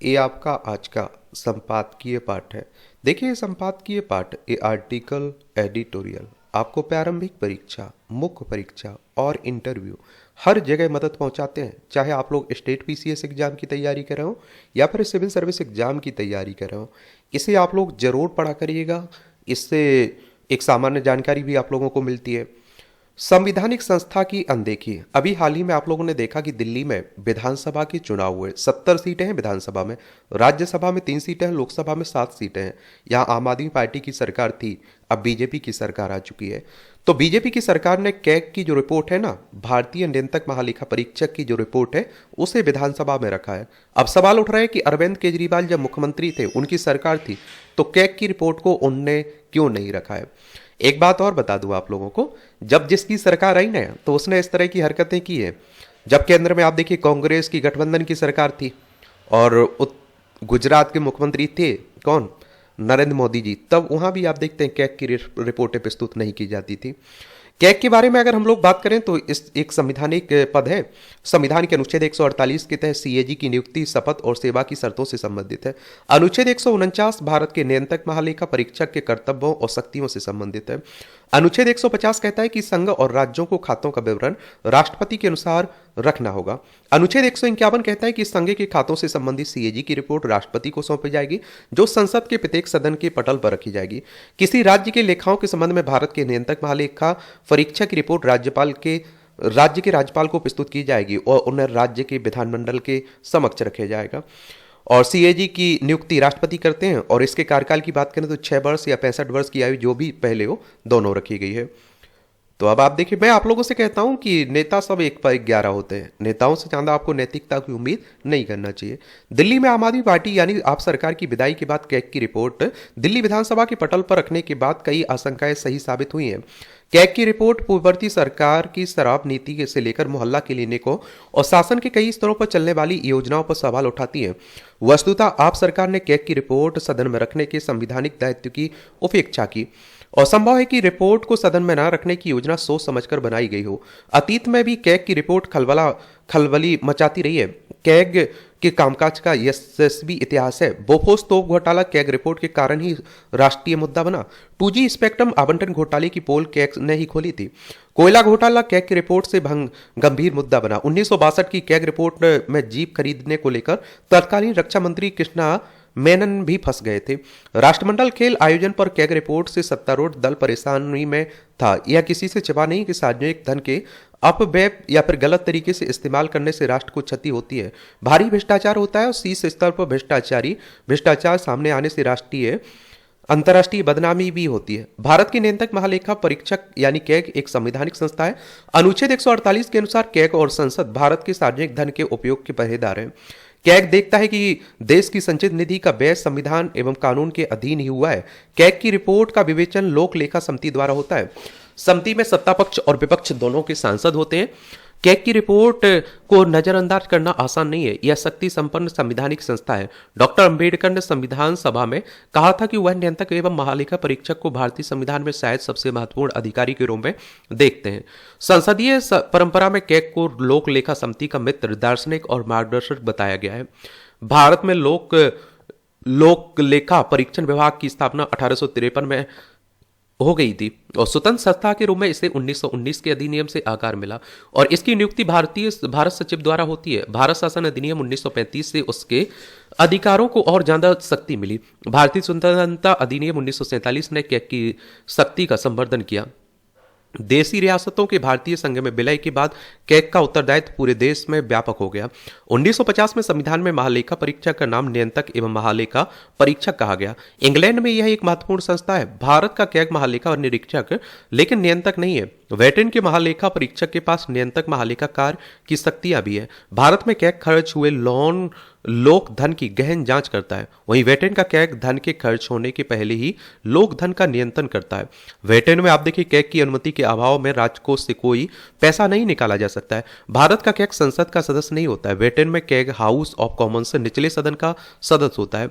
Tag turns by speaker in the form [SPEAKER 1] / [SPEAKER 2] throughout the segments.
[SPEAKER 1] ये आपका आज का संपादकीय पाठ है। देखिए, ये संपादकीय पाठ, ये आर्टिकल, एडिटोरियल आपको प्रारंभिक परीक्षा, मुख्य परीक्षा और इंटरव्यू हर जगह मदद पहुंचाते हैं। चाहे आप लोग स्टेट पीसीएस एग्जाम की तैयारी कर रहे हो या फिर सिविल सर्विस एग्जाम की तैयारी कर रहे हो, इसे आप लोग जरूर पढ़ा करिएगा। इससे एक सामान्य जानकारी भी आप लोगों को मिलती है। संवैधानिक संस्था की अनदेखी। अभी हाल ही में आप लोगों ने देखा कि दिल्ली में विधानसभा के चुनाव हुए। 70 सीटें हैं विधानसभा में, राज्यसभा में 3 सीटें हैं, लोकसभा में 7 सीटें हैं। यहाँ आम आदमी पार्टी की सरकार थी, अब बीजेपी की सरकार आ चुकी है। तो बीजेपी की सरकार ने कैग की जो रिपोर्ट है ना, भारतीय नियंत्रक महालेखा परीक्षक की जो रिपोर्ट है, उसे विधानसभा में रखा है। अब सवाल उठ रहा है कि अरविंद केजरीवाल जब मुख्यमंत्री थे, उनकी सरकार थी, तो कैग की रिपोर्ट को उनने क्यों नहीं रखा है। एक बात और बता दूं आप लोगों को, जब जिसकी सरकार आई ना, तो उसने इस तरह की हरकतें की है। जब केंद्र में आप देखिए कांग्रेस की गठबंधन की सरकार थी और गुजरात के मुख्यमंत्री थे कौन, नरेंद्र मोदी जी, तब वहां भी आप देखते हैं कैग की रिपोर्टें प्रस्तुत नहीं की जाती थी। कैग के बारे में अगर हम लोग बात करें तो इस एक संवैधानिक पद है। संविधान के अनुच्छेद 148 के तहत सीएजी की नियुक्ति शपथ और सेवा की शर्तों से संबंधित है। अनुच्छेद 149 भारत के नियंत्रक महालेखा परीक्षक के कर्तव्यों और शक्तियों से संबंधित है। अनुच्छेद 150 कहता है कि संघ और राज्यों को खातों का विवरण राष्ट्रपति के अनुसार रखना होगा। अनुच्छेद 151 कहता है कि संघ के खातों से संबंधित सीएजी की रिपोर्ट राष्ट्रपति को सौंपी जाएगी, जो संसद के प्रत्येक सदन के पटल पर रखी जाएगी। किसी राज्य के लेखाओं के संबंध में भारत के नियंत्रक महालेखा परीक्षक की रिपोर्ट राज्य के राज्यपाल को प्रस्तुत की जाएगी और उन्हें राज्य के विधानमंडल के समक्ष रखा जाएगा। और सीएजी की नियुक्ति राष्ट्रपति करते हैं और इसके कार्यकाल की बात करें तो 6 वर्ष या 65 वर्ष की आयु जो भी पहले हो, दोनों रखी गई है। तो अब आप देखिए, मैं आप लोगों से कहता हूं कि नेता सब 1 पर 11 होते हैं। नेताओं से ज्यादा आपको नैतिकता की उम्मीद नहीं करना चाहिए। दिल्ली में आम आदमी पार्टी यानी आप सरकार की विदाई के बाद कैग की रिपोर्ट दिल्ली विधानसभा के पटल पर रखने के बाद कई आशंकाएं सही साबित हुई हैं। कैग की रिपोर्ट पूर्ववर्ती सरकार की शराब नीति से लेकर मोहल्ला क्लिनिकों और शासन के कई स्तरों पर चलने वाली योजनाओं पर सवाल उठाती है। वस्तुतः आप सरकार ने कैग की रिपोर्ट सदन में रखने के संवैधानिक दायित्व की उपेक्षा की और संभव है कि रिपोर्ट को सदन में न रखने की योजना सोच समझकर बनाई गई हो। अतीत में भी कैग की रिपोर्ट खलबली मचाती रही है। कैग के कामकाज का यशस्वी इतिहास है। बोफोर्स तोप घोटाला कैग रिपोर्ट के कारण ही राष्ट्रीय मुद्दा बना। 2G स्पेक्ट्रम आवंटन घोटाले की पोल कैग ने ही खोली थी। कोयला घोटाला कैग की रिपोर्ट से गंभीर मुद्दा बना। 1962 की कैग रिपोर्ट में जीप खरीदने को लेकर तत्कालीन रक्षा मंत्री कृष्णा मेनन भी फंस गए थे। राष्ट्रमंडल खेल आयोजन पर कैग रिपोर्ट से सत्तारूढ़ दल परेशानी में था। यह किसी से छिपा नहीं कि सार्वजनिक धन के अपव्यय या फिर गलत तरीके से इस्तेमाल करने से राष्ट्र को क्षति होती है। भारी भ्रष्टाचार होता है और शीर्ष स्तर पर भ्रष्टाचार सामने आने से अंतर्राष्ट्रीय बदनामी भी होती है। भारत के नियंत्रक महालेखा परीक्षक यानी कैग एक संवैधानिक संस्था है। अनुच्छेद 148 के अनुसार कैग और संसद भारत के सार्वजनिक धन के उपयोग के पहरेदार हैं। कैग देखता है कि देश की संचित निधि का व्यय संविधान एवं कानून के अधीन ही हुआ है। कैग की रिपोर्ट का विवेचन लोक लेखा समिति द्वारा होता है। समिति में सत्ता पक्ष और विपक्ष दोनों के सांसद होते हैं। कैग की रिपोर्ट को नजरअंदाज करना आसान नहीं है। यह शक्ति संपन्न संवैधानिक संस्था है। डॉक्टर अंबेडकर ने संविधान सभा में कहा था कि वह नियंत्रक एवं महालेखा परीक्षक को भारतीय संविधान में शायद सबसे महत्वपूर्ण अधिकारी के रूप में देखते हैं। संसदीय परंपरा में कैग को लोक लेखा समिति का मित्र, दार्शनिक और मार्गदर्शक बताया गया है। भारत में लोक लेखा परीक्षण विभाग की स्थापना 1853 में हो गई थी और स्वतंत्र संस्था के रूप में इसे 1919 के अधिनियम से आकार मिला और इसकी नियुक्ति भारत सचिव द्वारा होती है। भारत शासन अधिनियम 1935 से उसके अधिकारों को और ज्यादा शक्ति मिली। भारतीय स्वतंत्रता अधिनियम 1947 ने कैग की शक्ति का संवर्धन किया। देशी रियासतों के भारतीय संघ में विलय के बाद कैग का उत्तरदायित्व पूरे देश में व्यापक हो गया। 1950 में संविधान में महालेखा परीक्षक का नाम नियंत्रक एवं महालेखा परीक्षक कहा गया। इंग्लैंड में यह एक महत्वपूर्ण संस्था है। भारत का कैग महालेखा और निरीक्षक लेकिन नियंत्रक नहीं है। ब्रिटेन के महालेखा परीक्षक के पास नियंत्रक महालेखाकार की शक्तियां भी है। भारत में कैग खर्च हुए लोक धन की गहन जांच करता है। वहीं ब्रिटेन का कैग धन के खर्च होने के पहले ही लोक धन का नियंत्रण करता है। ब्रिटेन में आप देखिए कैग की अनुमति के अभाव में राजकोष से कोई पैसा नहीं निकाला जा सकता है। भारत का कैग संसद का सदस्य नहीं होता है। ब्रिटेन में कैग हाउस ऑफ कॉमन्स से निचले सदन का सदस्य होता है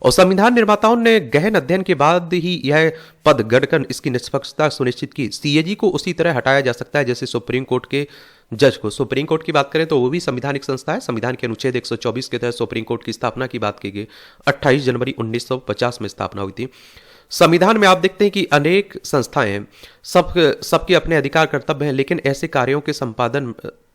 [SPEAKER 1] और संविधान निर्माताओं ने गहन अध्ययन के बाद ही यह पद गढ़कर इसकी निष्पक्षता सुनिश्चित की। सीएजी को उसी तरह हटाया जा सकता है जैसे सुप्रीम कोर्ट के जज को। सुप्रीम कोर्ट की बात करें तो वो भी संवैधानिक संस्था है। संविधान के अनुच्छेद 124 के तहत सुप्रीम कोर्ट की स्थापना की बात की गई। 28 जनवरी 1950 में स्थापना हुई थी। संविधान में आप देखते हैं कि अनेक संस्थाएं हैं, सबके अपने अधिकार कर्तव्य हैं, लेकिन ऐसे कार्यों के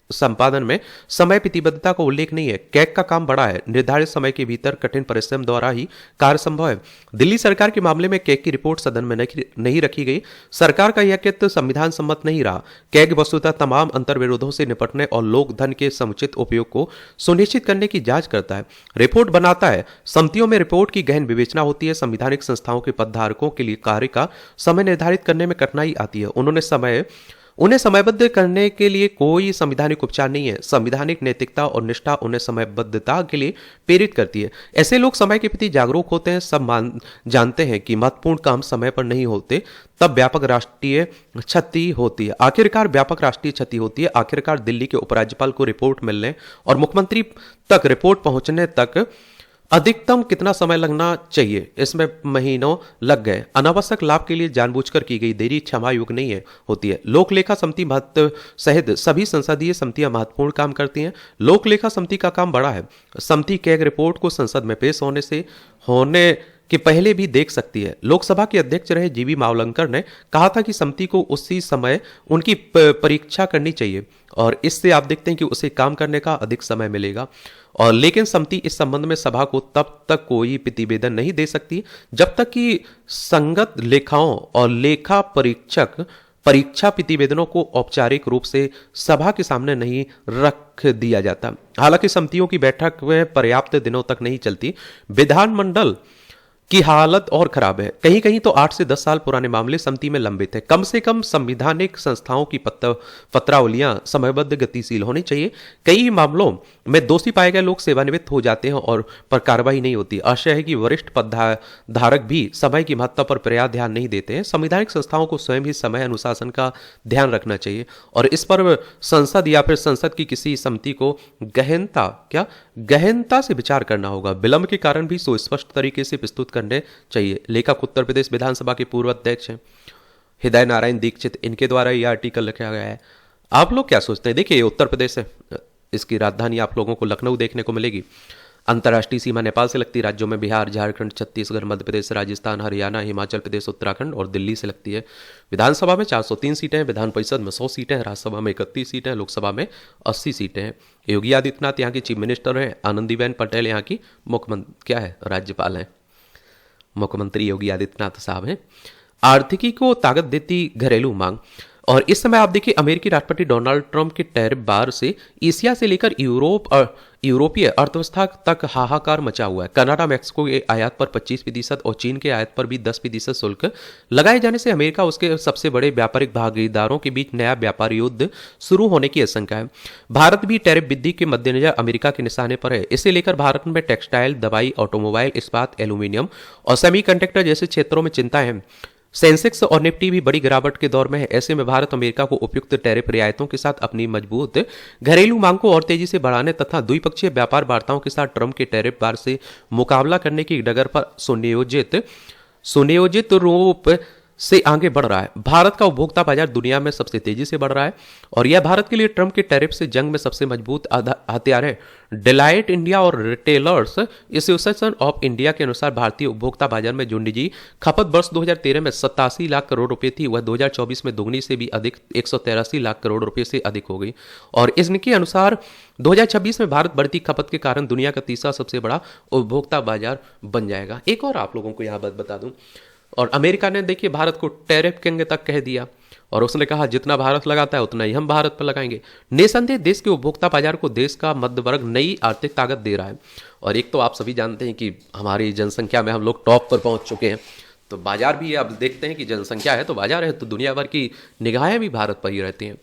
[SPEAKER 1] संपादन में समय प्रतिबद्धता का उल्लेख नहीं है। कैग का काम बड़ा है, निर्धारित समय के भीतर कठिन परिश्रम द्वारा ही कार्य संभव है। दिल्ली सरकार के मामले में कैग की रिपोर्ट सदन में नहीं रखी गई। सरकार का यह कृत्य संविधान सम्मत नहीं रहा। कैग वस्तुतः तमाम अंतर्विरोधों से निपटने और लोक धन के समुचित उपयोग को सुनिश्चित करने की जांच करता है, रिपोर्ट बनाता है। समितियों में रिपोर्ट की गहन विवेचना होती है। संवैधानिक संस्थाओं के पदधारकों के लिए कार्य का समय निर्धारित करने में कठिनाई आती है। उन्हें समयबद्ध करने के लिए कोई संवैधानिक उपचार नहीं है। संवैधानिक नैतिकता और निष्ठा उन्हें समयबद्धता के लिए प्रेरित करती है। ऐसे लोग समय के प्रति जागरूक होते हैं। सब जानते हैं कि महत्वपूर्ण काम समय पर नहीं होते, तब व्यापक राष्ट्रीय क्षति होती है। आखिरकार व्यापक राष्ट्रीय क्षति होती है। आखिरकार दिल्ली के उपराज्यपाल को रिपोर्ट मिलने और मुख्यमंत्री तक रिपोर्ट पहुंचने तक अधिकतम कितना समय लगना चाहिए, इसमें महीनों लग गए। अनावश्यक लाभ के लिए जानबूझकर की गई देरी क्षमा योग्य नहीं होती है। लोक लेखा समिति महत्व सहित सभी संसदीय समितियां महत्वपूर्ण काम करती हैं। लोक लेखा समिति का काम बड़ा है। समिति कैग रिपोर्ट को संसद में पेश होने के पहले भी देख सकती है। लोकसभा के अध्यक्ष रहे जीवी मावलंकर ने कहा था कि समिति को उसी समय उनकी परीक्षा करनी चाहिए और इससे आप देखते हैं कि उसे काम करने का अधिक समय मिलेगा। और लेकिन समिति इस संबंध में सभा को तब तक कोई प्रतिवेदन नहीं दे सकती जब तक कि संगत लेखाओं और लेखा परीक्षा प्रतिवेदनों को औपचारिक रूप से सभा के सामने नहीं रख दिया जाता। हालांकि समितियों की बैठक में पर्याप्त दिनों तक नहीं चलती। विधानमंडल की हालत और खराब है। कहीं कहीं तो 8 से 10 साल पुराने मामले समिति में लंबित है। कम से कम संवैधानिक संस्थाओं की पत्रावलियां समयबद्ध गतिशील होनी चाहिए। कई मामलों में दोषी पाए गए लोग सेवानिवृत्त हो जाते हैं और पर कार्रवाई नहीं होती। आशय है कि वरिष्ठ पदधारक भी समय की महत्ता पर पर्याप्त ध्यान नहीं देते हैं। संवैधानिक संस्थाओं को स्वयं ही समय अनुशासन का ध्यान रखना चाहिए और इस पर संसद या फिर संसद की किसी समिति को गहनता से विचार करना होगा। विलंब के कारण भी सुस्पष्ट तरीके से प्रस्तुत करने चाहिए। लेखक उत्तर प्रदेश विधानसभा के पूर्व अध्यक्ष हैं हृदय नारायण दीक्षित, इनके द्वारा यह आर्टिकल लिखा गया है। आप लोग क्या सोचते हैं? देखिए, उत्तर प्रदेश है, इसकी राजधानी आप लोगों को लखनऊ देखने को मिलेगी। अंतर्राष्ट्रीय सीमा नेपाल से लगती राज्यों में बिहार, झारखंड, छत्तीसगढ़, मध्य प्रदेश, राजस्थान, हरियाणा, हिमाचल प्रदेश, उत्तराखंड और दिल्ली से लगती है। विधानसभा में 403 सीटें हैं, विधान परिषद में 100 सीटें हैं, राज्यसभा में 31 सीटें हैं, लोकसभा में 80 सीटें हैं। योगी आदित्यनाथ यहाँ की चीफ मिनिस्टर हैं। आनंदीबेन पटेल यहाँ की राज्यपाल हैं। मुख्यमंत्री योगी आदित्यनाथ साहब हैं। आर्थिकी को ताकत देती घरेलू मांग। और इस समय आप देखिए, अमेरिकी राष्ट्रपति डोनाल्ड ट्रंप के टैरिफ बार से एशिया से लेकर यूरोपीय अर्थव्यवस्था तक हाहाकार मचा हुआ है। कनाडा, मैक्सिको के आयात पर 25% और चीन के आयात पर भी 10% शुल्क लगाए जाने से अमेरिका उसके सबसे बड़े व्यापारिक भागीदारों के बीच नया व्यापार युद्ध शुरू होने की आशंका है। भारत भी टैरिफ वृद्धि के मद्देनजर अमेरिका के निशाने पर है। इसे लेकर भारत में टेक्सटाइल, दवाई, ऑटोमोबाइल, इस्पात, एल्यूमिनियम और सेमीकंडक्टर जैसे क्षेत्रों में चिंता है। सेंसेक्स और निफ्टी भी बड़ी गिरावट के दौर में है। ऐसे में भारत अमेरिका को उपयुक्त टैरिफ रियायतों के साथ अपनी मजबूत घरेलू मांग को और तेजी से बढ़ाने तथा द्विपक्षीय व्यापार वार्ताओं के साथ ट्रंप के टैरिफ बार से मुकाबला करने की डगर पर सुनियोजित रूप से आगे बढ़ रहा है। भारत का उपभोक्ता बाजार दुनिया में सबसे तेजी से बढ़ रहा है और यह भारत के लिए ट्रंप के टैरिफ से जंग में सबसे मजबूत हथियार है। डिलाइट इंडिया और रिटेलर्स एसोसिएशन ऑफ इंडिया के अनुसार भारतीय उपभोक्ता बाजार में जो निजी खपत वर्ष 2013 में 87 लाख करोड़ रुपए थी, वह 2024 में दोगुनी से भी अधिक 183 लाख करोड़ रुपए से अधिक हो गई और इनके अनुसार 2026 में भारत बढ़ती खपत के कारण दुनिया का तीसरा सबसे बड़ा उपभोक्ता बाजार बन जाएगा। एक और आप लोगों को यहां बात बता दूं, और अमेरिका ने देखिए भारत को टैरिफ किंग तक कह दिया और उसने कहा जितना भारत लगाता है उतना ही हम भारत पर लगाएंगे। निसंदेह देश के उपभोक्ता बाजार को देश का मध्य वर्ग नई आर्थिक ताकत दे रहा है। और एक तो आप सभी जानते हैं कि हमारी जनसंख्या में हम लोग टॉप पर पहुंच चुके हैं, तो बाजार भी आप देखते हैं कि जनसंख्या है तो बाजार है, तो दुनिया भर की निगाहें भी भारत पर ही रहती हैं।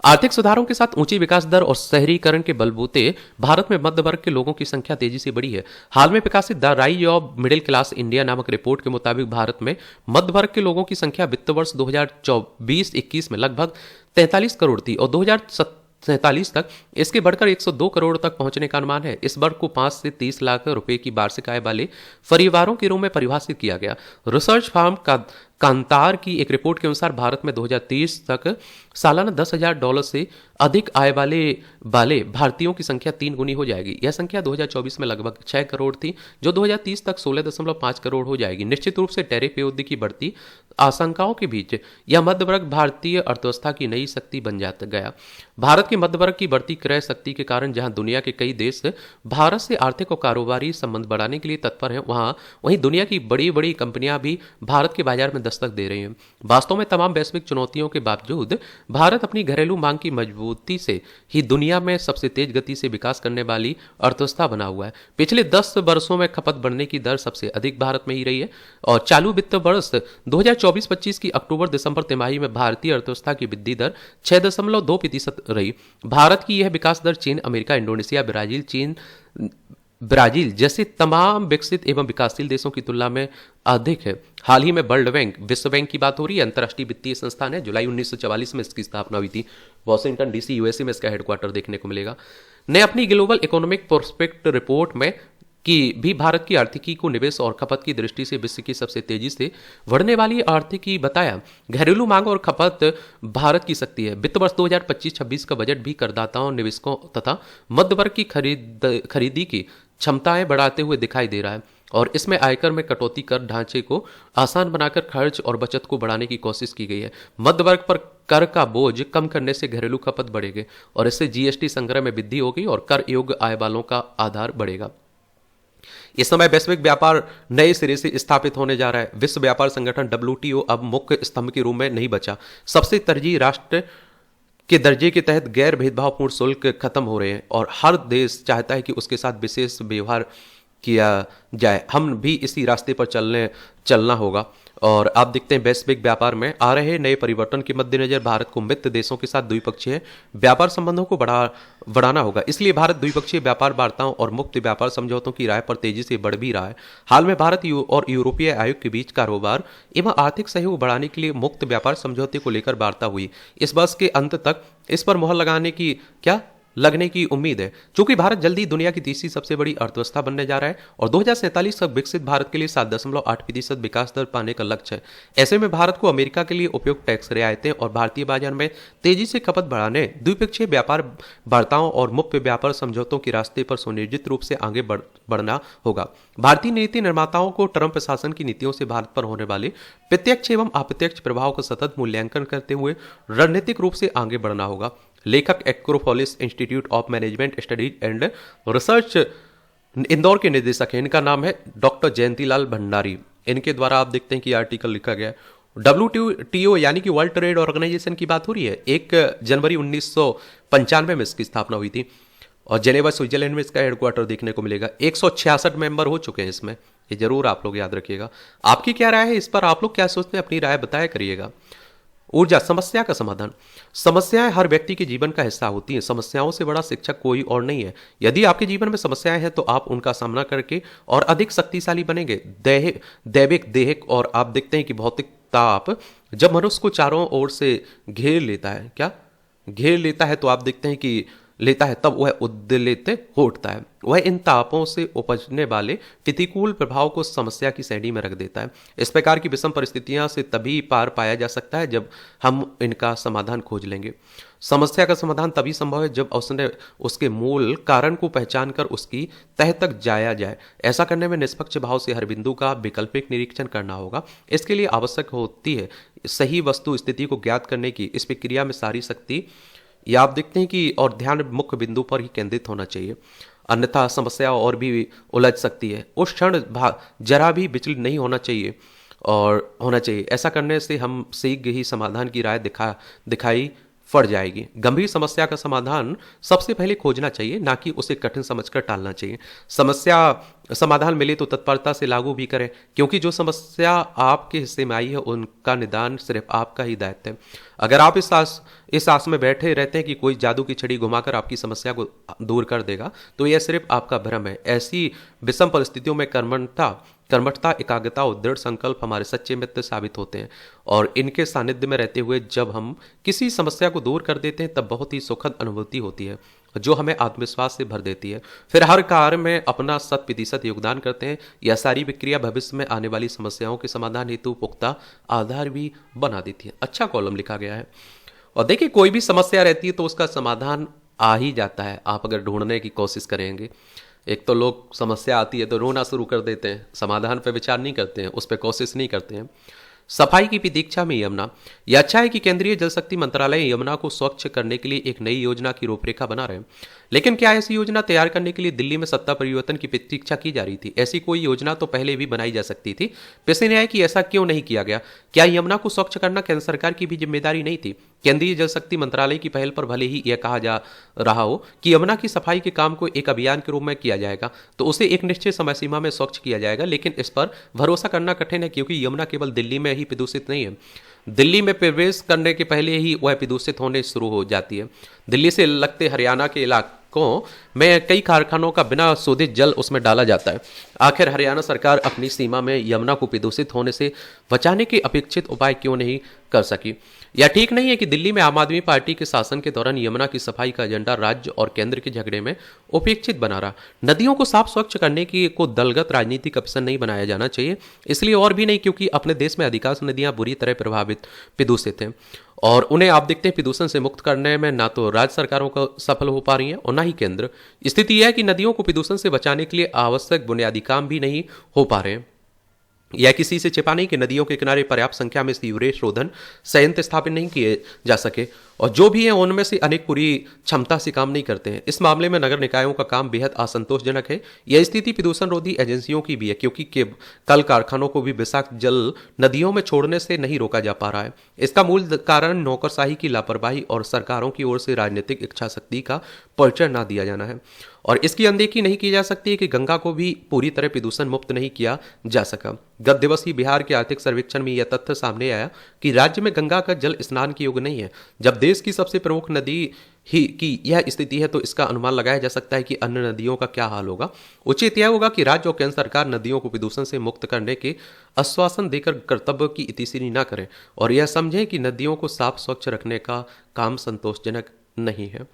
[SPEAKER 1] आर्थिक सुधारों के साथ ऊंची विकास दर और शहरीकरण के बलबूते भारत में मध्य वर्ग के लोगों की संख्या तेजी से बढ़ी है। हाल में प्रकाशित the rise of middle Claas India नामक रिपोर्ट के मुताबिक भारत में मध्य वर्ग के लोगों की संख्या वित्त वर्ष 2024-21 में लगभग 43 करोड़ थी और 2047 तक इसके बढ़कर 102 करोड़ तक पहुंचने का अनुमान है। इस वर्ग को 5 से 30 लाख रुपए की वार्षिक आय वाले परिवारों के रूप में परिभाषित किया गया। रिसर्च फर्म
[SPEAKER 2] कांतार की एक रिपोर्ट के अनुसार भारत में 2030 तक सालाना $10,000 से अधिक आय वाले वाले भारतीयों की संख्या 3 गुनी हो जाएगी। यह संख्या 2024 में लगभग 6 करोड़ थी, जो 2030 तक 16.5 करोड़ हो जाएगी। निश्चित रूप से टैरिफ युद्ध की बढ़ती आशंकाओं के बीच यह मध्य वर्ग भारतीय अर्थव्यवस्था की नई शक्ति बन जाता गया। भारत के मध्य वर्ग की बढ़ती क्रय शक्ति के कारण जहां दुनिया के कई देश भारत से आर्थिक और कारोबारी संबंध बढ़ाने के लिए तत्पर हैं, वहीं दुनिया की बड़ी बड़ी कंपनियां भी भारत के बाजार में दस्तक दे रही हैं। वास्तव में तमाम वैश्विक चुनौतियों के बावजूद भारत अपनी घरेलू मांग की मजबूती से ही दुनिया में सबसे तेज गति से विकास करने वाली अर्थव्यवस्था बना हुआ है। पिछले 10 वर्षों में खपत बढ़ने की दर सबसे अधिक भारत में ही रही है और चालू वित्त वर्ष 2024-25 की अक्टूबर दिसंबर तिमाही में भारतीय अर्थव्यवस्था की वृद्धि दर 6.2% रही। भारत की यह विकास दर चीन, अमेरिका, इंडोनेशिया, ब्राजील जैसे तमाम विकसित एवं विकासशील देशों की तुलना में अधिक है। हाल ही में वर्ल्ड बैंक, विश्व बैंक की बात हो रही है, अंतर्राष्ट्रीय वित्तीय संस्थान है। जुलाई 1944 में इसकी स्थापना हुई थी। वॉशिंगटन डीसी यूएसए में इसका हेडक्वार्टर देखने को मिलेगा। ने अपनी ग्लोबल इकोनॉमिक प्रोस्पेक्ट रिपोर्ट में कि भी भारत की आर्थिकी को निवेश और खपत की दृष्टि से विश्व की सबसे तेजी से बढ़ने वाली आर्थिकी बताया। घरेलू मांग और खपत भारत की शक्ति है। वित्त वर्ष 2025-26 का बजट भी करदाताओं, निवेशकों तथा मध्य वर्ग की खरीदी की क्षमताएं बढ़ाते हुए दिखाई दे रहा है और इसमें आयकर में कटौती कर ढांचे को आसान बनाकर खर्च और बचत को बढ़ाने की कोशिश की गई है। मध्य वर्ग पर कर का बोझ कम करने से घरेलू खपत बढ़ेगी और इससे जीएसटी संग्रह में वृद्धि होगी और कर योग्य आय वालों का आधार बढ़ेगा। इस समय वैश्विक व्यापार नए सिरे से स्थापित होने जा रहा है। विश्व व्यापार संगठन WTO अब मुख्य स्तंभ के रूप में नहीं बचा। सबसे तरजीह राष्ट्र के दर्जे के तहत गैर भेदभावपूर्ण शुल्क खत्म हो रहे हैं और हर देश चाहता है कि उसके साथ विशेष व्यवहार किया जाए। हम भी इसी रास्ते पर चलना होगा और आप देखते हैं वैश्विक व्यापार में आ रहे नए परिवर्तन के मद्देनजर भारत को मित्र देशों के साथ द्विपक्षीय व्यापार संबंधों को बढ़ाना होगा। इसलिए भारत द्विपक्षीय व्यापार वार्ताओं और मुक्त व्यापार समझौतों की राह पर तेजी से बढ़ भी रहा है। हाल में भारत और यूरोपीय आयोग के बीच कारोबार एवं आर्थिक सहयोग बढ़ाने के लिए मुक्त व्यापार समझौते को लेकर वार्ता हुई। इस वर्ष के अंत तक इस पर मुहर लगने की उम्मीद है। चूंकि भारत जल्दी दुनिया की तीसरी सबसे बड़ी अर्थव्यवस्था बनने जा रहा है और 2047 तक विकसित भारत के लिए 7.8% विकास दर पाने का लक्ष्य है। ऐसे में भारत को अमेरिका के लिए उपयुक्त टैक्स रियायतें और भारतीय बाजार में तेजी से खपत बढ़ाने, द्विपक्षीय व्यापार वार्ताओं और मुक्त व्यापार समझौतों के रास्ते पर सुनियोजित रूप से आगे बढ़ना होगा। भारतीय नीति निर्माताओं को ट्रंप प्रशासन की नीतियों से भारत पर होने वाले प्रत्यक्ष एवं अप्रत्यक्ष प्रभाव का सतत मूल्यांकन करते हुए रणनीतिक रूप से आगे बढ़ना होगा। लेखक Acropolis institute of management studies and research Indore के निदेशक हैं। इनका नाम है डॉक्टर जयंतीलाल भंडारी। इनके द्वारा आप देखते हैं कि आर्टिकल लिखा गया है। WTO यानी कि वर्ल्ड ट्रेड ऑर्गेनाइजेशन की बात हो रही है। 1 जनवरी 1995 में इसकी स्थापना हुई थी और जेनेवा स्विट्जरलैंड में इसका हेडक्वार्टर देखने को मिलेगा। 166 मेंबर हो चुके हैं इसमें, ये जरूर आप लोग याद रखिएगा। आपकी क्या राय है इस पर? आप लोग क्या सोचते हैं? अपनी राय बताया करिएगा। ऊर्जा, समस्या का समाधान। समस्याएं हर व्यक्ति के जीवन का हिस्सा होती हैं। समस्याओं से बड़ा शिक्षक कोई और नहीं है। यदि आपके जीवन में समस्याएं हैं तो आप उनका सामना करके और अधिक शक्तिशाली बनेंगे। दैहिक और आप देखते हैं कि भौतिक ताप जब मनुष्य को चारों ओर से घेर लेता है तो आप देखते हैं कि तब वह उद्वेलित हो उठता है। वह इन तापों से उपजने वाले प्रतिकूल प्रभाव को समस्या की श्रेणी में रख देता है। इस प्रकार की विषम परिस्थितियां से तभी पार पाया जा सकता है जब हम इनका समाधान खोज लेंगे। समस्या का समाधान तभी संभव है जब उसके मूल कारण को पहचान कर उसकी तह तक जाया जाए। ऐसा करने में निष्पक्ष भाव से हर बिंदु का वैकल्पिक निरीक्षण करना होगा। इसके लिए आवश्यक होती है सही वस्तु स्थिति को ज्ञात करने की। इस प्रक्रिया में सारी शक्ति या आप देखते हैं कि और ध्यान मुख्य बिंदु पर ही केंद्रित होना चाहिए, अन्यथा समस्या और भी उलझ सकती है। उस क्षण जरा भी विचलित नहीं होना चाहिए। ऐसा करने से हम शीघ्र ही समाधान की राय दिखाई पड़ जाएगी। गंभीर समस्या का समाधान सबसे पहले खोजना चाहिए, ना कि उसे कठिन समझकर टालना चाहिए। समस्या समाधान मिले तो तत्परता से लागू भी करें, क्योंकि जो समस्या आपके हिस्से में आई है उनका निदान सिर्फ आपका ही दायित्व है। अगर आप इस आस में बैठे रहते हैं कि कोई जादू की छड़ी घुमाकर आपकी समस्या को दूर कर देगा, तो यह सिर्फ आपका भ्रम है। ऐसी विषम परिस्थितियों में कर्मठता, एकाग्रता और दृढ़ संकल्प हमारे सच्चे मित्र साबित होते हैं और इनके सानिध्य में रहते हुए जब हम किसी समस्या को दूर कर देते हैं तब बहुत ही सुखद अनुभूति होती है। जो हमें आत्मविश्वास से भर देती है। फिर हर कार्य में अपना 100% योगदान करते हैं। यह सारी विक्रिया भविष्य में आने वाली समस्याओं के समाधान हेतु पुख्ता आधार भी बना देती है। अच्छा कॉलम लिखा गया है। और देखिए, कोई भी समस्या रहती है तो उसका समाधान आ ही जाता है, आप अगर ढूंढने की कोशिश करेंगे। एक तो लोग समस्या आती है तो रोना शुरू कर देते हैं, समाधान पर विचार नहीं करते हैं, उस पर कोशिश नहीं करते हैं। सफाई की प्रतीक्षा में यमुना। यह अच्छा है कि केंद्रीय जल शक्ति मंत्रालय यमुना को स्वच्छ करने के लिए एक नई योजना की रूपरेखा बना रहे हैं। लेकिन क्या ऐसी योजना तैयार करने के लिए दिल्ली में सत्ता परिवर्तन की प्रतीक्षा की जा रही थी? ऐसी कोई योजना तो पहले भी बनाई जा सकती थी। प्रश्न यह है कि ऐसा क्यों नहीं किया गया? क्या यमुना को स्वच्छ करना केंद्र सरकार की भी जिम्मेदारी नहीं थी? केंद्रीय जल शक्ति मंत्रालय की पहल पर भले ही यह कहा जा रहा हो कि यमुना की सफाई के काम को एक अभियान के रूप में किया जाएगा, तो उसे एक निश्चित समय सीमा में स्वच्छ किया जाएगा, लेकिन इस पर भरोसा करना कठिन है, क्योंकि यमुना केवल दिल्ली में ही प्रदूषित नहीं है। दिल्ली में प्रवेश करने के पहले ही वह प्रदूषित होने शुरू हो जाती है। दिल्ली से लगते हरियाणा के इलाकों में कई कारखानों का बिना शोधित जल उसमें डाला जाता है। आखिर हरियाणा सरकार अपनी सीमा में यमुना को प्रदूषित होने से बचाने के अपेक्षित उपाय क्यों नहीं कर सकी? यह ठीक नहीं है कि दिल्ली में आम आदमी पार्टी के शासन के दौरान यमुना की सफाई का एजेंडा राज्य और केंद्र के झगड़े में उपेक्षित बना रहा। नदियों को साफ स्वच्छ करने की को दलगत राजनीतिक ऑप्शन नहीं बनाया जाना चाहिए, इसलिए और भी नहीं क्योंकि अपने देश में अधिकांश नदियां बुरी तरह प्रदूषित हैं, और उन्हें आप देखते हैं प्रदूषण से मुक्त करने में ना तो राज्य सरकारों का सफल हो पा रही हैं और ना ही केंद्र। स्थिति यह है कि नदियों को प्रदूषण से बचाने के लिए आवश्यक बुनियादी काम भी नहीं हो पा रहे हैं। यह किसी से छिपा नहीं कि नदियों के किनारे पर्याप्त संख्या में सीवरेज शोधन संयंत्र स्थापित नहीं किए जा सके, और जो भी हैं उनमें से अनेक पूरी क्षमता से काम नहीं करते हैं। इस मामले में नगर निकायों का काम बेहद असंतोषजनक है। यह स्थिति प्रदूषण रोधी एजेंसियों की भी है, क्योंकि कल कारखानों को भी विषाक्त जल नदियों में छोड़ने से नहीं रोका जा पा रहा है। इसका मूल कारण नौकरशाही की लापरवाही और सरकारों की ओर से राजनीतिक इच्छा शक्ति का परिचय ना दिया जाना है। और इसकी अनदेखी नहीं की जा सकती है कि गंगा को भी पूरी तरह प्रदूषण मुक्त नहीं किया जा सका। गत दिवस ही बिहार के आर्थिक सर्वेक्षण में यह तथ्य सामने आया कि राज्य में गंगा का जल स्नान के योग्य नहीं है। जब देश की सबसे प्रमुख नदी ही की यह स्थिति है, तो इसका अनुमान लगाया जा सकता है कि अन्य नदियों का क्या हाल होगा। उचित यह होगा कि राज्य और केंद्र सरकार नदियों को प्रदूषण से मुक्त करने के आश्वासन देकर कर्तव्य की इतिश्री न करें, और यह समझें कि नदियों को साफ स्वच्छ रखने का काम संतोषजनक नहीं है।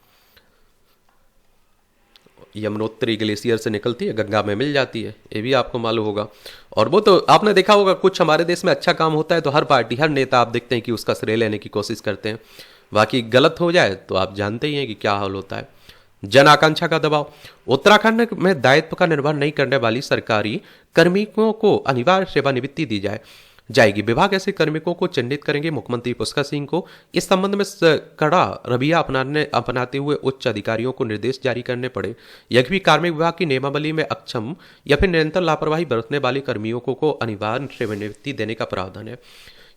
[SPEAKER 2] यमुनोत्री ग्लेशियर से निकलती है, गंगा में मिल जाती है, ये भी आपको मालूम होगा। और वो तो आपने देखा होगा, कुछ हमारे देश में अच्छा काम होता है तो हर पार्टी, हर नेता आप देखते हैं कि उसका श्रेय लेने की कोशिश करते हैं। बाकी गलत हो जाए तो आप जानते ही हैं कि क्या हाल होता है। जन आकांक्षा का दबाव। उत्तराखंड में दायित्व का निर्वहन नहीं करने वाली सरकारी कर्मियों को अनिवार्य सेवानिवृत्ति दी जाएगी। विभाग ऐसे कार्मिकों को चिन्हित करेंगे। मुख्यमंत्री पुष्कर सिंह को इस संबंध में कड़ा रवैया अपनाते हुए उच्च अधिकारियों को निर्देश जारी करने पड़े। यह भी कार्मिक विभाग की नियमावली में अक्षम या फिर निरंतर लापरवाही बरतने वाले कर्मियों को अनिवार्य सेवानिवृत्ति देने का प्रावधान है।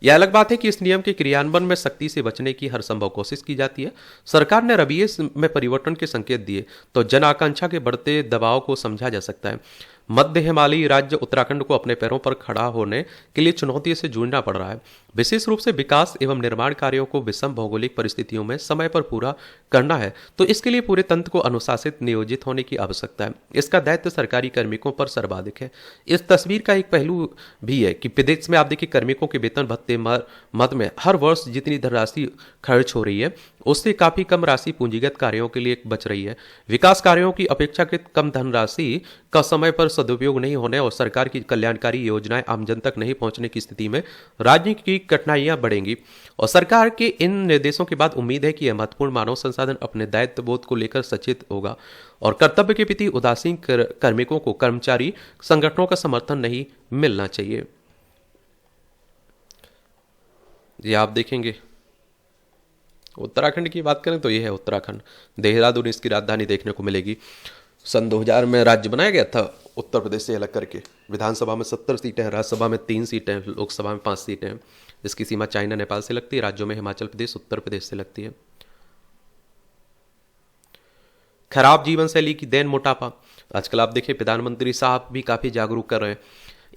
[SPEAKER 2] यह अलग बात है कि इस नियम के क्रियान्वयन में सख्ती से बचने की हर संभव कोशिश की जाती है। सरकार ने रवैये में परिवर्तन के संकेत दिए तो जन आकांक्षा के बढ़ते दबाव को समझा जा सकता है। मध्य हिमालयी राज्य उत्तराखंड को अपने पैरों पर खड़ा होने के लिए चुनौती से जूझना पड़ रहा है। विशेष रूप से विकास एवं निर्माण कार्यों को विषम भौगोलिक परिस्थितियों में समय पर पूरा करना है, तो इसके लिए पूरे तंत्र को अनुशासित नियोजित होने की आवश्यकता है। इसका दायित्व सरकारी कार्मिकों पर सर्वाधिक है। इस तस्वीर का एक पहलू भी है कि प्रदेश में आप देखिए कार्मिकों के वेतन भत्ते मद में हर वर्ष जितनी धनराशि खर्च हो रही है उससे काफी कम राशि पूंजीगत कार्यों के लिए बच रही है। विकास कार्यों की अपेक्षाकृत कम धनराशि का समय पर सदुपयोग नहीं होने और सरकार की कल्याणकारी योजनाएं आमजन तक नहीं पहुंचने की स्थिति में राज्य की कठिनाइयां बढ़ेंगी। और सरकार के इन निर्देशों के बाद उम्मीद है कि यह महत्वपूर्ण मानव संसाधन अपने दायित्व बोध को लेकर सचेत होगा और कर्तव्य के प्रति उदासीन कार्मिकों को कर्मचारी संगठनों का समर्थन नहीं मिलना चाहिए। ये आप देखेंगे उत्तराखंड की बात करें तो यह है उत्तराखंड। देहरादून इसकी राजधानी देखने को मिलेगी। सन 2000 में राज्य बनाया गया था उत्तर प्रदेश से अलग करके। विधानसभा में 70 सीटें हैं, राज्यसभा में 3 सीटें हैं, लोकसभा में 5 सीटें हैं। इसकी सीमा चाइना नेपाल से लगती है। राज्यों में हिमाचल प्रदेश उत्तर प्रदेश से लगती है। खराब जीवन शैली की देन मोटापा। आजकल आप देखिए प्रधानमंत्री साहब भी काफी जागरूक कर रहे हैं।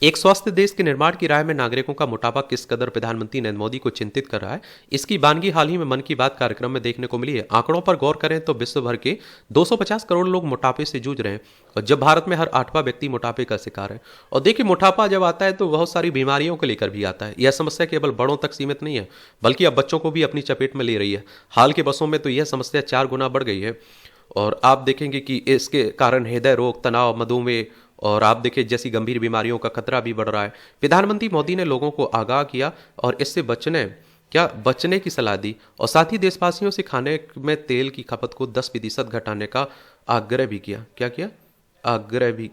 [SPEAKER 2] एक स्वस्थ देश के निर्माण की राह में नागरिकों का मोटापा किस कदर प्रधानमंत्री नरेंद्र मोदी को चिंतित कर रहा है, इसकी वानगी हाल ही में मन की बात कार्यक्रम में देखने को मिली है। आंकड़ों पर गौर करें तो विश्व भर के 250 करोड़ लोग मोटापे से जूझ रहे हैं और जब भारत में हर 8वां व्यक्ति मोटापे का शिकार है। और देखिए मोटापा जब आता है तो बहुत सारी बीमारियों को लेकर भी आता है। यह समस्या केवल बड़ों तक सीमित नहीं है बल्कि अब बच्चों को भी अपनी चपेट में ले रही है। हाल के वर्षों में तो यह समस्या 4 गुना बढ़ गई है। और आप देखेंगे कि इसके कारण हृदय रोग, तनाव, मधुमेह और आप देखें जैसी गंभीर बीमारियों का खतरा भी बढ़ रहा है। प्रधानमंत्री मोदी ने लोगों को आगाह किया और इससे बचने की सलाह दी और साथ ही देशवासियों से खाने में तेल की खपत को 10% घटाने का आग्रह भी किया। क्या किया? आग्रह भी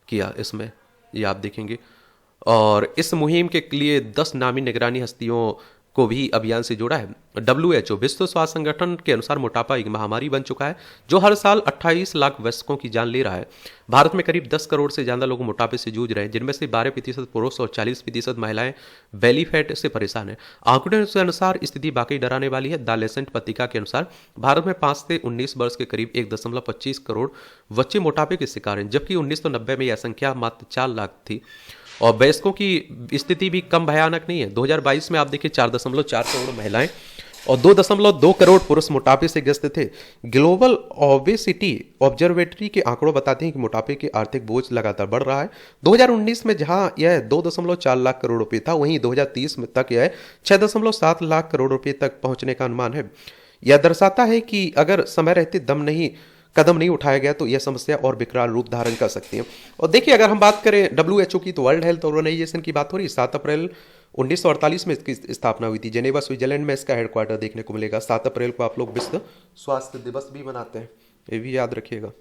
[SPEAKER 2] किया इसमें, ये आप देखेंगे। और इस मुहिम के लिए 10 नामी निगरानी हस्तियों को भी अभियान से जोड़ा है। WHO विश्व स्वास्थ्य संगठन के अनुसार मोटापा एक महामारी बन चुका है जो हर साल 28 लाख वयस्कों की जान ले रहा है। भारत में करीब 10 करोड़ से ज्यादा लोग मोटापे से जूझ रहे हैं, जिनमें से 12% पुरुष और 40% महिलाएं बेली फैट से परेशान हैं। आंकड़ों के अनुसार स्थिति वाकई डराने वाली है। द लेसेंट पत्रिका के अनुसार भारत में 5 से 19 वर्ष के करीब 1.25 करोड़ बच्चे मोटापे के शिकार हैं, जबकि 1990 में यह संख्या मात्र 4 लाख थी। और वयस्कों की स्थिति भी कम भयानक नहीं है। 2022 में आप देखिए 4.4 करोड़ महिलाएं और 2.2 करोड़ पुरुष मोटापे से ग्रस्त थे। ग्लोबल ओबेसिटी ऑब्जर्वेटरी के आंकड़ों बताते हैं कि मोटापे के आर्थिक बोझ लगातार बढ़ रहा है। 2019 में जहां यह 2.4 लाख करोड़ रुपए था, वहीं 2030 में तक यह 6.7 लाख करोड़ रुपए तक पहुंचने का अनुमान है। यह दर्शाता है कि अगर समय रहते कदम नहीं उठाया गया तो यह समस्या और विकराल रूप धारण कर सकती है। और देखिए, अगर हम बात करें WHO की, तो वर्ल्ड हेल्थ ऑर्गेनाइजेशन की बात हो रही है। 7 अप्रैल 1948 में इसकी स्थापना हुई थी। जेनेवा स्विट्जरलैंड में इसका हेडक्वार्टर देखने को मिलेगा। 7 अप्रैल को आप लोग विश्व स्वास्थ्य दिवस भी मनाते हैं, ये भी याद रखिएगा।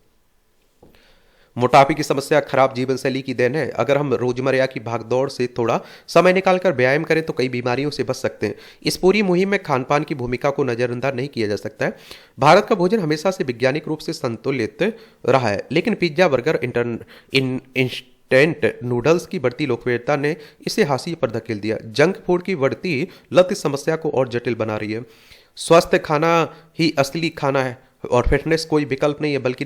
[SPEAKER 2] मोटापे की समस्या खराब जीवन शैली की देन है। अगर हम रोजमर्रा की भागदौड़ से थोड़ा समय निकालकर व्यायाम करें तो कई बीमारियों से बच सकते हैं। इस पूरी मुहिम में खान पान की भूमिका को नजरअंदाज नहीं किया जा सकता है। भारत का भोजन हमेशा से वैज्ञानिक रूप से संतुलित रहा है, लेकिन पिज्जा, बर्गर, इंस्टेंट नूडल्स की बढ़ती लोकप्रियता ने इसे हाशिए पर धकेल दिया। जंक फूड की बढ़ती लत इस समस्या को और जटिल बना रही है। स्वस्थ खाना ही असली खाना है और फिटनेस कोई विकल्प नहीं है, बल्कि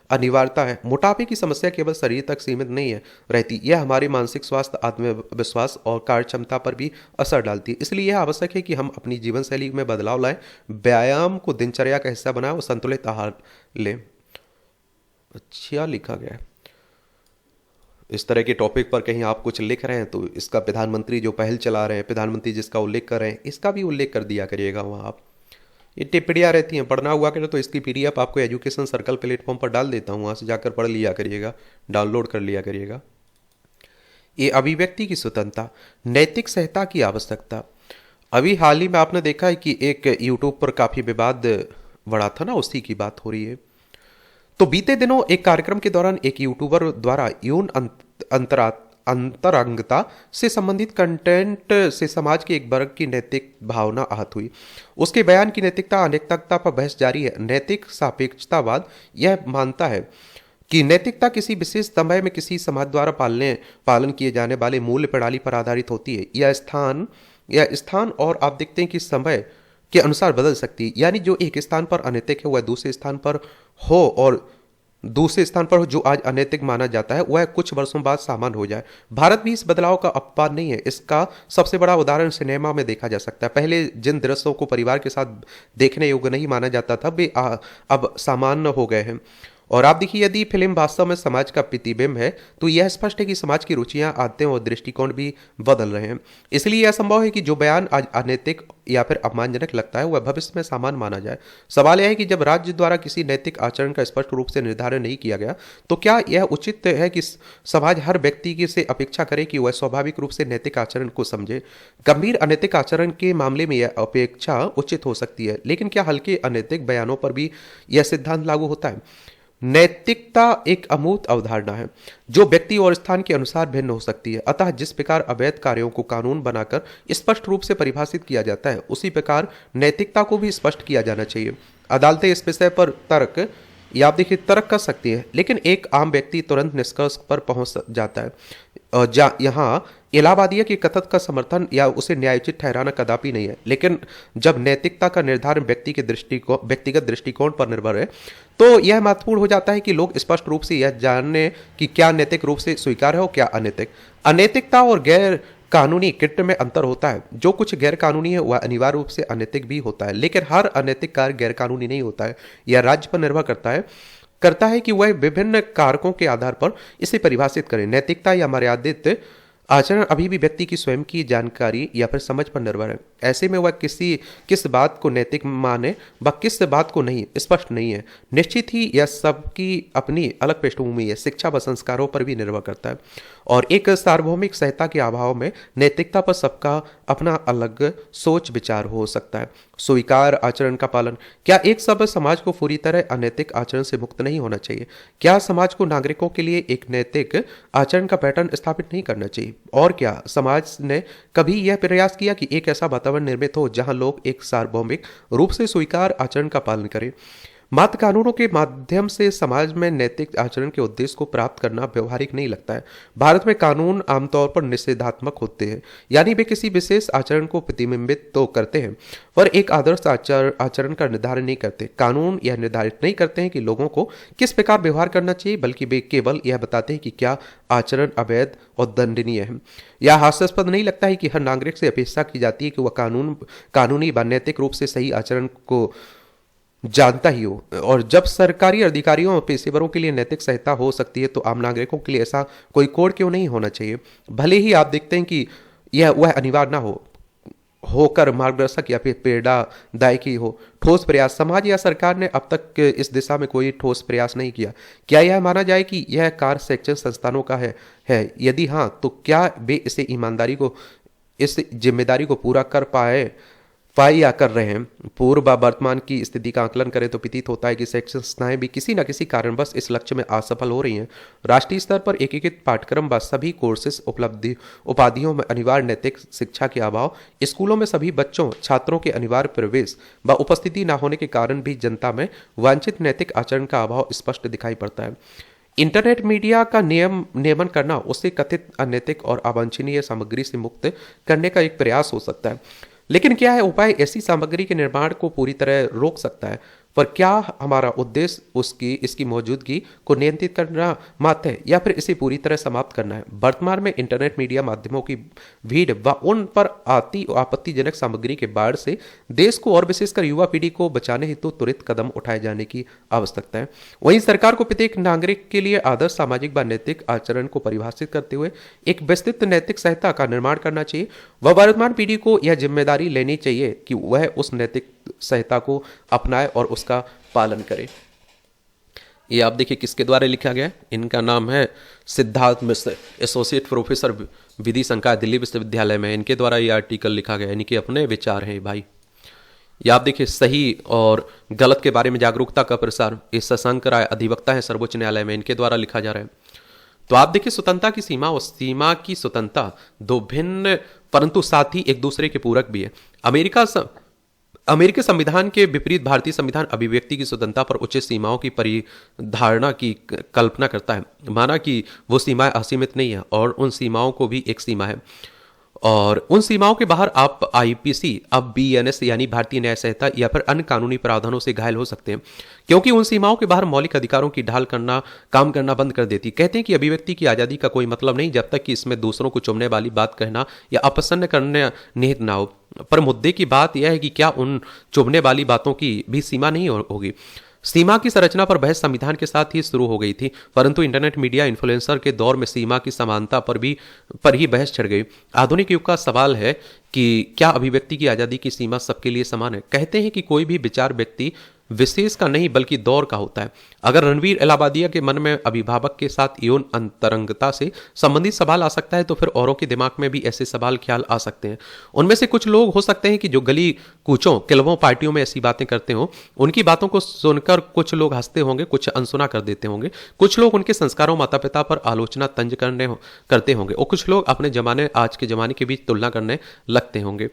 [SPEAKER 2] अनिवार्यता है। मोटापे की समस्या केवल शरीर तक सीमित नहीं है रहती, यह हमारे मानसिक स्वास्थ्य, आत्मविश्वास और कार्य क्षमता पर भी असर डालती है। इसलिए यह आवश्यक है कि हम अपनी जीवन शैली में बदलाव लाएं, व्यायाम को दिनचर्या का हिस्सा बनाएं और संतुलित आहार लें। अच्छा लिखा गया है। इस तरह के टॉपिक पर कहीं आप कुछ लिख रहे हैं तो इसका प्रधानमंत्री जो पहल चला रहे हैं, प्रधानमंत्री जिसका उल्लेख कर रहे हैं, इसका भी उल्लेख कर दिया करिएगा वहाँ आप। ये टिप्पणियाँ रहती हैं, पढ़ना हुआ करे तो इसकी PDF आपको एजुकेशन सर्कल प्लेटफॉर्म पर डाल देता हूँ, वहाँ से जाकर पढ़ लिया करिएगा, डाउनलोड कर लिया करिएगा। ये अभिव्यक्ति की स्वतंत्रता, नैतिक संहिता की आवश्यकता। अभी हाल ही में आपने देखा है कि एक यूट्यूब पर काफ़ी विवाद बढ़ा था ना, उसी की बात हो रही है। तो बीते दिनों एक कार्यक्रम के दौरान एक यूट्यूबर द्वारा यौन अंतरंगता से संबंधित कंटेंट से समाज के एक वर्ग की नैतिक भावना आहत हुई। उसके बयान की नैतिकता अनैतिकता पर बहस जारी है। नैतिक सापेक्षतावाद यह मानता है कि नैतिकता किसी विशेष समय में किसी समाज द्वारा पालन किए जाने वाले मूल्य प्रणाली पर आधारित होती है। यह स्थान और आप देखते हैं कि समय के अनुसार बदल सकती है। यानी जो एक स्थान पर अनैतिक है वह दूसरे स्थान पर हो, और दूसरे स्थान पर जो आज अनैतिक माना जाता है वह कुछ वर्षों बाद सामान्य हो जाए। भारत भी इस बदलाव का अपवाद नहीं है। इसका सबसे बड़ा उदाहरण सिनेमा में देखा जा सकता है। पहले जिन दृश्यों को परिवार के साथ देखने योग्य नहीं माना जाता था, वे अब सामान्य हो गए हैं। और आप देखिए, यदि फिल्म वास्तव में समाज का प्रतिबिंब है तो यह स्पष्ट है कि समाज की रुचियां, आदतें और दृष्टिकोण भी बदल रहे हैं। इसलिए यह संभव है कि जो बयान आज अनैतिक या फिर अपमानजनक लगता है वह भविष्य में सामान्य माना जाए। सवाल यह है कि जब राज्य द्वारा किसी नैतिक आचरण का स्पष्ट रूप से निर्धारण नहीं किया गया तो क्या यह उचित है कि समाज हर व्यक्ति से अपेक्षा करे कि वह स्वाभाविक रूप से नैतिक आचरण को समझे। गंभीर अनैतिक आचरण के मामले में यह अपेक्षा उचित हो सकती है, लेकिन क्या हल्के अनैतिक बयानों पर भी यह सिद्धांत लागू होता है? नैतिकता एक अमूर्त अवधारणा है जो व्यक्ति और स्थान के अनुसार भिन्न हो सकती है। अतः जिस प्रकार अवैध कार्यों को कानून बनाकर स्पष्ट रूप से परिभाषित किया जाता है, उसी प्रकार नैतिकता को भी स्पष्ट किया जाना चाहिए। अदालतें इस विषय पर तर्क कर सकती है, लेकिन एक आम व्यक्ति तुरंत निष्कर्ष पर पहुंच जाता है। यहाँ इलाहाबादिया के कथन का समर्थन या उसे न्यायोचित ठहराना कदापि नहीं है, लेकिन जब नैतिकता का निर्धारण व्यक्तिगत दृष्टिकोण पर निर्भर है तो यह महत्वपूर्ण हो जाता है कि लोग स्पष्ट रूप से यह जानने कि क्या नैतिक रूप से स्वीकार है और क्या अनैतिक। अनैतिकता और गैर कानूनी कृत्य में अंतर होता है। जो कुछ गैर कानूनी है वह अनिवार्य रूप से अनैतिक भी होता है, लेकिन हर अनैतिक कार्य गैर कानूनी नहीं होता है। यह राज्य पर निर्भर करता है कि वह विभिन्न कारकों के आधार पर इसे परिभाषित करें। नैतिकता या मर्यादित
[SPEAKER 1] आचरण अभी भी व्यक्ति की स्वयं की जानकारी या फिर समझ पर निर्भर है। ऐसे में वह किस बात को नैतिक माने व किस बात को नहीं, स्पष्ट नहीं है। निश्चित ही यह सबकी अपनी अलग पृष्ठभूमि है, शिक्षा व संस्कारों पर भी निर्भर करता है। और एक सार्वभौमिक संहिता के अभाव में नैतिकता पर सबका अपना अलग सोच विचार हो सकता है। स्वीकार आचरण का पालन, क्या एक सब समाज को पूरी तरह अनैतिक आचरण से मुक्त नहीं होना चाहिए? क्या समाज को नागरिकों के लिए एक नैतिक आचरण का पैटर्न स्थापित नहीं करना चाहिए? और क्या समाज ने कभी यह प्रयास किया कि एक ऐसा वातावरण निर्मित हो जहां लोग एक सार्वभौमिक रूप से स्वीकार आचरण का पालन करें? मात्र कानूनों के माध्यम से समाज में नैतिक आचरण के उद्देश्य को प्राप्त करना व्यवहारिक नहीं लगता है। भारत में कानून आमतौर पर निषेधात्मक होते हैं, यानी वे किसी विशेष आचरण को प्रतिबिंबित तो करते हैं पर एक आदर्श आचरण का निर्धारण नहीं करते। कानून यह निर्धारित नहीं करते हैं कि लोगों को किस प्रकार व्यवहार करना चाहिए, बल्कि वे केवल यह बताते हैं कि क्या आचरण अवैध और दंडनीय है। यह हास्यास्पद नहीं लगता है कि हर नागरिक से अपेक्षा की जाती है कि वह कानूनी व नैतिक रूप से सही आचरण को जानता ही हो। और जब सरकारी अधिकारियों और पेशेवरों के लिए नैतिक संहिता हो सकती है तो आम नागरिकों के लिए ऐसा कोई कोड क्यों नहीं होना चाहिए? भले ही आप देखते हैं कि वह अनिवार्य ना होकर मार्गदर्शक या फिर प्रेरणादायक ही हो। ठोस प्रयास, समाज या सरकार ने अब तक इस दिशा में कोई ठोस प्रयास नहीं किया। क्या यह माना जाए कि यह कार्य शैक्षणिक संस्थानों का है? यदि हाँ, तो क्या वे इस जिम्मेदारी को पूरा कर पाए या कर रहे हैं? पूर्व व वर्तमान की स्थिति का आकलन करें तो प्रतीत होता है कि शैक्षणिक संस्थाएं भी किसी न किसी कारणवश इस लक्ष्य में असफल हो रही हैं। राष्ट्रीय स्तर पर एकीकृत पाठ्यक्रम व सभी कोर्सेज उपाधियों में अनिवार्य नैतिक शिक्षा के अभाव, स्कूलों में सभी बच्चों छात्रों के अनिवार्य प्रवेश व उपस्थिति न होने के कारण भी जनता में वांछित नैतिक आचरण का अभाव स्पष्ट दिखाई पड़ता है। इंटरनेट मीडिया का नियमन करना उसे कथित अनैतिक और अवांछनीय सामग्री से मुक्त करने का एक प्रयास हो सकता है। लेकिन क्या है उपाय ऐसी सामग्री के निर्माण को पूरी तरह रोक सकता है? पर क्या हमारा उद्देश्य इसकी मौजूदगी को नियंत्रित करना मात्र है या फिर इसे पूरी तरह समाप्त करना है? वर्तमान में इंटरनेट मीडिया माध्यमों की भीड़ व उन पर आती आपत्तिजनक सामग्री के बाढ़ से देश को और विशेषकर युवा पीढ़ी को बचाने हेतु त्वरित कदम उठाए जाने की आवश्यकता है। वहीं सरकार को प्रत्येक नागरिक के लिए आदर्श सामाजिक व नैतिक आचरण को परिभाषित करते हुए एक विस्तृत नैतिक संहिता का निर्माण करना चाहिए। वह वर्तमान पीढ़ी को यह जिम्मेदारी लेनी चाहिए कि वह उस नैतिक संहिता को अपनाए और उसका पालन करे। ये आप देखिए किसके द्वारा लिखा गया है। इनका नाम है सिद्धार्थ मिश्र, एसोसिएट प्रोफेसर विधि संकाय दिल्ली विश्वविद्यालय में। इनके द्वारा ये आर्टिकल लिखा गया है। इनके अपने विचार हैं भाई। ये आप देखिए सही और गलत के बारे में जागरूकता का प्रसार, इस शशांक राय अधिवक्ता है सर्वोच्च न्यायालय में, इनके द्वारा लिखा जा रहा है। तो आप देखिए स्वतंत्रता की सीमा और सीमा की स्वतंत्रता दो भिन्न परंतु साथ ही एक दूसरे के पूरक भी है। अमेरिकी संविधान के विपरीत भारतीय संविधान अभिव्यक्ति की स्वतंत्रता पर उचित सीमाओं की परिधारणा की कल्पना करता है। माना कि वो सीमाएं असीमित नहीं है और उन सीमाओं को भी एक सीमा है और उन सीमाओं के बाहर आप आईपीसी, अब बीएनएस यानी भारतीय न्याय संहिता या फिर अन्य कानूनी प्रावधानों से घायल हो सकते हैं, क्योंकि उन सीमाओं के बाहर मौलिक अधिकारों की ढाल काम करना बंद कर देती। कहते हैं कि अभिव्यक्ति की आज़ादी का कोई मतलब नहीं जब तक कि इसमें दूसरों को चुभने वाली बात कहना या अपसन्न करने निहित ना हो। पर मुद्दे की बात यह है कि क्या उन चुभने वाली बातों की भी सीमा नहीं होगी? सीमा की संरचना पर बहस संविधान के साथ ही शुरू हो गई थी, परंतु इंटरनेट मीडिया इन्फ्लुएंसर के दौर में सीमा की समानता पर ही बहस छिड़ गई। आधुनिक युग का सवाल है कि क्या अभिव्यक्ति की आज़ादी की सीमा सबके लिए समान है? कहते हैं कि कोई भी विचार व्यक्ति विशेष का नहीं बल्कि दौर का होता है। अगर रणवीर इलाहाबादिया के मन में अभिभावक के साथ यौन अंतरंगता से संबंधित सवाल आ सकता है तो फिर औरों के दिमाग में भी ऐसे सवाल ख्याल आ सकते हैं। उनमें से कुछ लोग हो सकते हैं कि जो गली कूचों क्लबों पार्टियों में ऐसी बातें करते हो, उनकी बातों को सुनकर कुछ लोग हंसते होंगे, कुछ अनसुना कर देते होंगे, कुछ लोग उनके संस्कारों माता पिता पर आलोचना तंज करते होंगे और कुछ लोग अपने जमाने आज के जमाने के बीच तुलना करने लगते होंगे।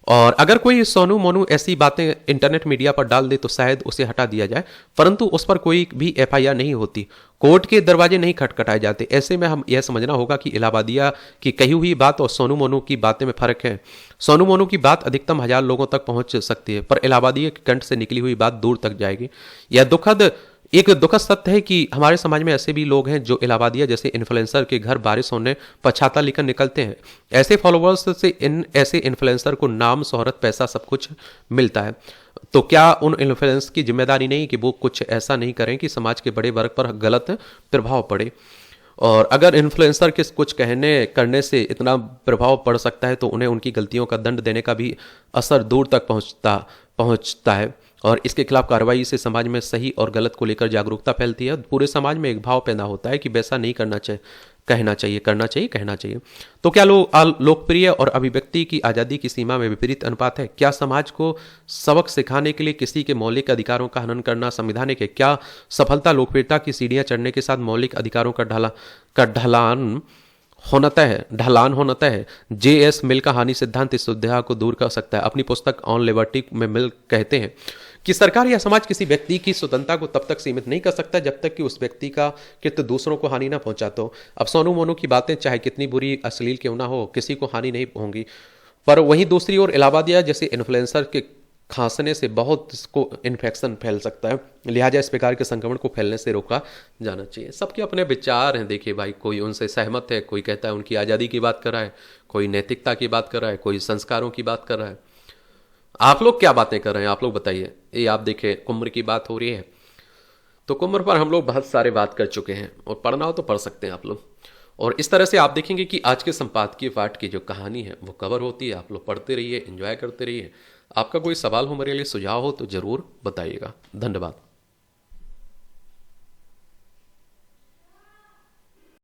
[SPEAKER 1] और अगर कोई सोनू मोनू ऐसी बातें इंटरनेट मीडिया पर डाल दे तो शायद उसे हटा दिया जाए, परंतु उस पर कोई भी एफआईआर नहीं होती, कोर्ट के दरवाजे नहीं खटखटाए जाते। ऐसे में हम यह समझना होगा कि इलाहाबादिया की कही हुई बात और सोनू मोनू की बातें में फर्क है। सोनू मोनू की बात अधिकतम 1000 लोगों तक पहुंच सकती है, पर इलाहाबादिया के कंठ से निकली हुई बात दूर तक जाएगी। यह एक दुखद सत्य है कि हमारे समाज में ऐसे भी लोग हैं जो इलाहाबादिया जैसे इन्फ्लुएंसर के घर बारिश होने पर छाता लेकर निकलते हैं। ऐसे फॉलोअर्स से ऐसे इन्फ्लुएंसर को नाम, शोहरत, पैसा सब कुछ मिलता है। तो क्या उन इन्फ्लुएंस की जिम्मेदारी नहीं कि वो कुछ ऐसा नहीं करें कि समाज के बड़े वर्ग पर गलत प्रभाव पड़े?
[SPEAKER 2] और अगर इन्फ्लुएंसर के कुछ कहने करने से इतना प्रभाव पड़ सकता है तो उन्हें उनकी गलतियों का दंड देने का भी असर दूर तक पहुंचता है। और इसके खिलाफ कार्रवाई से समाज में सही और गलत को लेकर जागरूकता फैलती है। पूरे समाज में एक भाव पैदा होता है कि वैसा नहीं करना चाहिए, कहना चाहिए, करना चाहिए, कहना चाहिए। तो क्या लोकप्रिय और अभिव्यक्ति की आज़ादी की सीमा में विपरीत अनुपात है? क्या समाज को सबक सिखाने के लिए किसी के मौलिक अधिकारों का हनन करना संवैधानिक है? क्या सफलता लोकप्रियता की सीढ़ियां चढ़ने के साथ मौलिक अधिकारों का ढलान होना तय है? J.S. मिल का हानि सिद्धांत इस दुविधा को दूर कर सकता है। अपनी पुस्तक ऑन लिबर्टी में मिल कहते हैं कि सरकार या समाज किसी व्यक्ति की स्वतंत्रता को तब तक सीमित नहीं कर सकता जब तक कि उस व्यक्ति का कृत्य दूसरों को हानि ना पहुंचाता हो। अब सोनू मोनू की बातें चाहे कितनी बुरी अश्लील क्यों ना हो, किसी को हानि नहीं होंगी। पर वहीं दूसरी ओर इलाहाबादिया जैसे इन्फ्लुएंसर के खांसने से बहुत को इन्फेक्शन फैल सकता है, लिहाजा इस प्रकार के संक्रमण को फैलने से रोका जाना चाहिए। सबके अपने विचार हैं। देखिए भाई, कोई उनसे सहमत है, कोई कहता है उनकी आज़ादी की बात कर रहा है, कोई नैतिकता की बात कर रहा है, कोई संस्कारों की बात कर रहा है। आप लोग क्या बातें कर रहे हैं? आप लोग बताइए। ये आप देखें, कुम्र की बात हो रही है तो कुम्र पर हम लोग बहुत सारे बात कर चुके हैं, और पढ़ना हो तो पढ़ सकते हैं आप लोग। और इस तरह से आप देखेंगे कि आज के संपादकीय पाठ की जो कहानी है वो कवर होती है। आप लोग पढ़ते रहिए, एंजॉय करते रहिए। आपका कोई सवाल हो, मेरे लिए सुझाव हो तो जरूर बताइएगा। धन्यवाद।